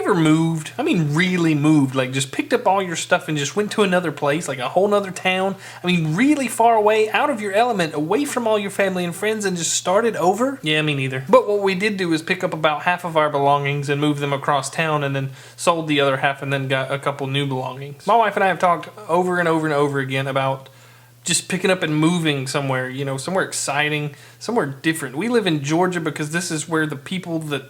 you ever moved? I mean, really moved, like just picked up all your stuff and just went to another place, like a whole nother town? I mean, really far away, out of your element, away from all your family and friends, and just started over? Yeah, me neither. But what we did do is pick up about half of our belongings and move them across town, and then sold the other half and then got a couple new belongings. My wife and I have talked over and over and over again about just picking up and moving somewhere, you know, somewhere exciting, somewhere different. We live in Georgia because this is where the people that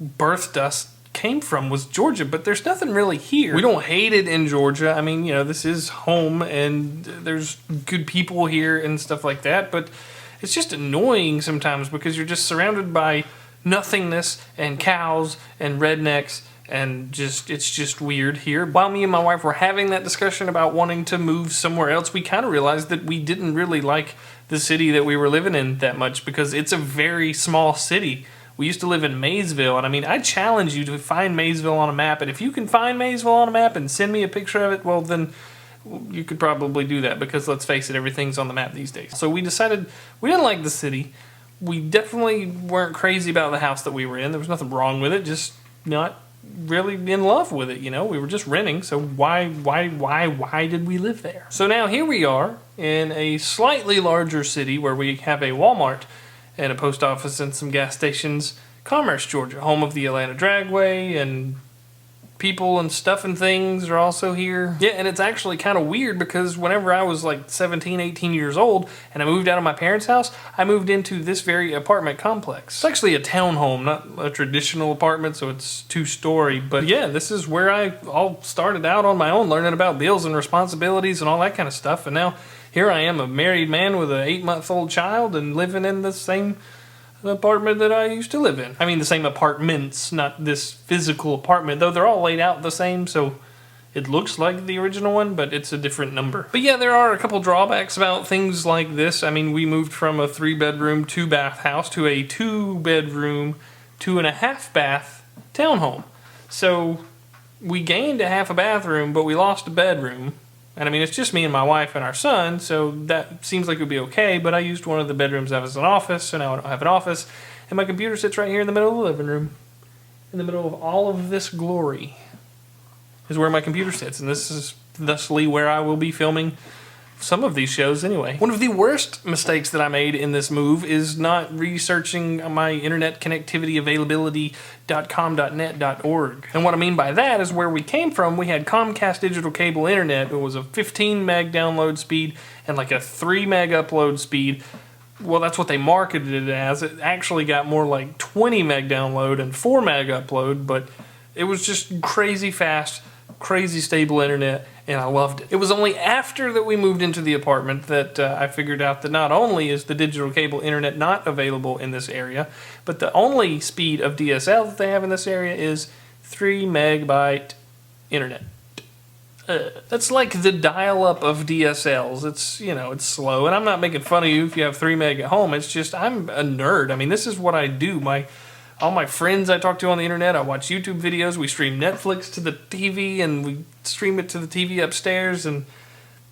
birthed us came from, was Georgia, but there's nothing really here. We don't hate it in Georgia. I mean, you know, this is home and there's good people here and stuff like that, but it's just annoying sometimes because you're just surrounded by nothingness and cows and rednecks, and it's just weird here. While me and my wife were having that discussion about wanting to move somewhere else, we kind of realized that we didn't really like the city that we were living in that much because it's a very small city. We used to live in Maysville, and I mean, I challenge you to find Maysville on a map, and if you can find Maysville on a map and send me a picture of it, well then you could probably do that because let's face it, everything's on the map these days. So we decided we didn't like the city. We definitely weren't crazy about the house that we were in. There was nothing wrong with it, just not really in love with it, you know. We were just renting, so why did we live there? So now here we are in a slightly larger city where we have a Walmart and a post office and some gas stations. Commerce, Georgia, home of the Atlanta Dragway, and people and stuff and things are also here. Yeah, and it's actually kind of weird because whenever I was like 17, 18 years old and I moved out of my parents' house, I moved into this very apartment complex. It's actually a townhome, not a traditional apartment, so it's 2-story. But yeah, this is where I all started out on my own, learning about bills and responsibilities and all that kind of stuff. And now here I am, a married man with an 8-month-old child and living in the same apartment that I used to live in. I mean the same apartments, not this physical apartment, though they're all laid out the same, so it looks like the original one, but it's a different number. But yeah, there are a couple drawbacks about things like this. I mean, we moved from a 3-bedroom, 2-bath house to a 2-bedroom, 2.5-bath townhome. So we gained a half a bathroom, but we lost a bedroom. And I mean, it's just me and my wife and our son, so that seems like it would be okay, but I used one of the bedrooms as an office, so now I don't have an office. And my computer sits right here in the middle of the living room. In the middle of all of this glory is where my computer sits, and this is thusly where I will be filming some of these shows anyway. One of the worst mistakes that I made in this move is not researching my internet connectivity availability.com.net.org. And what I mean by that is where we came from, we had Comcast digital cable internet. It was a 15 meg download speed and like a 3 meg upload speed. Well, that's what they marketed it as. It actually got more like 20 meg download and 4 meg upload, but it was just crazy fast, crazy stable internet, and I loved it. It was only after that we moved into the apartment that I figured out that not only is the digital cable internet not available in this area, but the only speed of DSL that they have in this area is 3 megabyte internet. That's like the dial-up of DSLs. It's, you know, it's slow, and I'm not making fun of you if you have 3 meg at home. It's just I'm a nerd. I mean, this is what I do. All my friends I talk to on the internet, I watch YouTube videos, we stream Netflix to the TV, and we stream it to the TV upstairs, and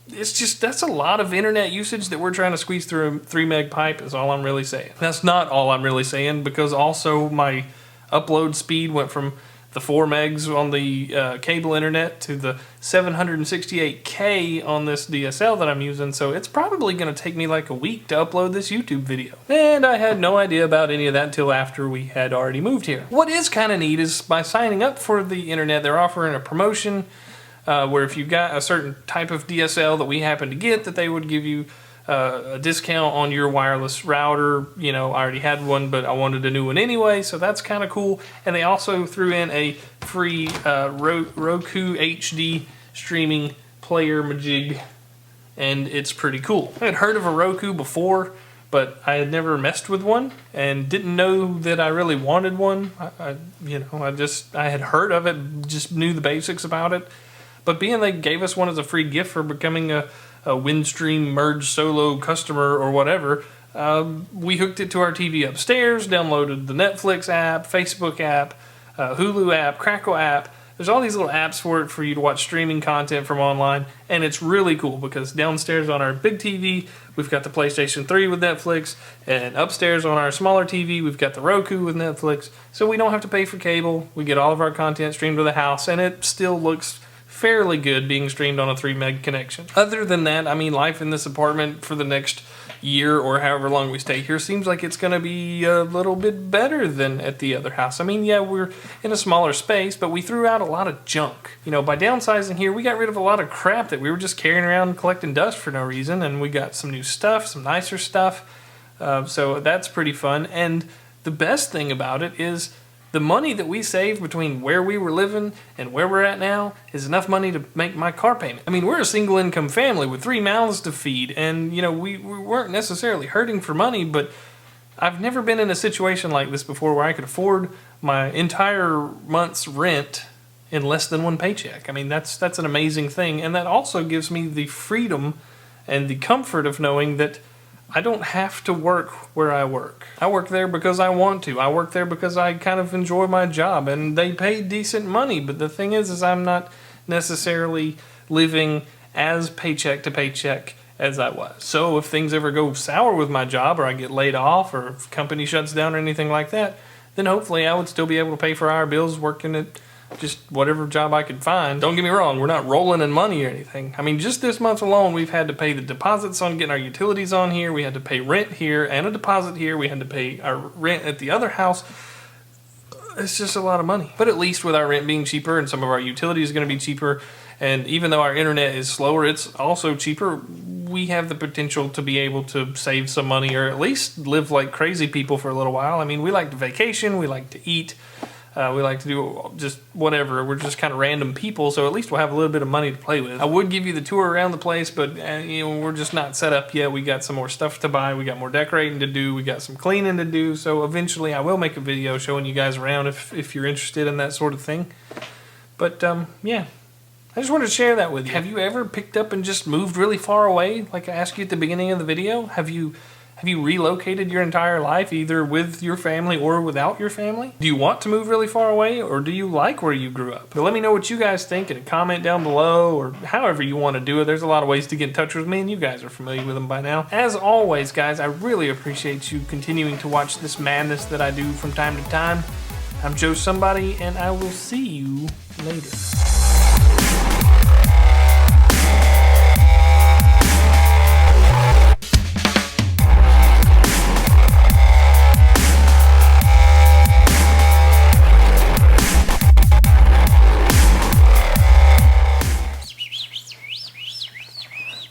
it's just, that's a lot of internet usage that we're trying to squeeze through a 3 meg pipe is all I'm really saying. That's not all I'm really saying, because also my upload speed went from the 4 megs on the cable internet to the 768K on this DSL that I'm using, so it's probably going to take me like a week to upload this YouTube video. And I had no idea about any of that until after we had already moved here. What is kind of neat is by signing up for the internet, they're offering a promotion where if you've got a certain type of DSL that we happen to get, that they would give you a discount on your wireless router. You know, I already had one, but I wanted a new one anyway, so that's kind of cool. And they also threw in a free Roku HD streaming player majig, and it's pretty cool. I had heard of a Roku before, but I had never messed with one and didn't know that I really wanted one. I had heard of it, just knew the basics about it. But being they gave us one as a free gift for becoming a Windstream Merge Solo customer or whatever, we hooked it to our TV upstairs, downloaded the Netflix app, Facebook app, Hulu app, Crackle app, There's all these little apps for it for you to watch streaming content from online, and it's really cool because downstairs on our big TV, we've got the PlayStation 3 with Netflix, and upstairs on our smaller TV, we've got the Roku with Netflix, so we don't have to pay for cable. We get all of our content streamed to the house, and it still looks fairly good being streamed on a 3 meg connection. Other than that, I mean, life in this apartment for the next year or however long we stay here seems like it's going to be a little bit better than at the other house. I mean, yeah, we're in a smaller space, but we threw out a lot of junk. You know, by downsizing here, we got rid of a lot of crap that we were just carrying around collecting dust for no reason, and we got some new stuff, some nicer stuff. So that's pretty fun. And the best thing about it is the money that we saved between where we were living and where we're at now is enough money to make my car payment. I mean, we're a single income family with 3 mouths to feed, and you know, we weren't necessarily hurting for money, but I've never been in a situation like this before where I could afford my entire month's rent in less than 1 paycheck. I mean, that's an amazing thing, and that also gives me the freedom and the comfort of knowing that I don't have to work where I work. I work there because I want to. I work there because I kind of enjoy my job, and they pay decent money. But the thing is I'm not necessarily living as paycheck to paycheck as I was. So if things ever go sour with my job, or I get laid off, or if company shuts down or anything like that, then hopefully I would still be able to pay for our bills working at just whatever job I could find. Don't get me wrong, we're not rolling in money or anything. I mean, just this month alone, we've had to pay the deposits on getting our utilities on here. We had to pay rent here and a deposit here. We had to pay our rent at the other house. It's just a lot of money. But at least with our rent being cheaper and some of our utilities going to be cheaper, and even though our internet is slower, it's also cheaper, we have the potential to be able to save some money or at least live like crazy people for a little while. I mean, we like to vacation, we like to eat. We like to do just whatever. We're just kind of random people, so at least we'll have a little bit of money to play with. I would give you the tour around the place, but you know, we're just not set up yet. We got some more stuff to buy. We got more decorating to do. We got some cleaning to do. So eventually I will make a video showing you guys around if you're interested in that sort of thing. But yeah, I just wanted to share that with you. Have you ever picked up and just moved really far away, like I asked you at the beginning of the video? Have you relocated your entire life, either with your family or without your family? Do you want to move really far away, or do you like where you grew up? But let me know what you guys think in a comment down below, or however you want to do it. There's a lot of ways to get in touch with me, and you guys are familiar with them by now. As always, guys, I really appreciate you continuing to watch this madness that I do from time to time. I'm Joe Somebody, and I will see you later.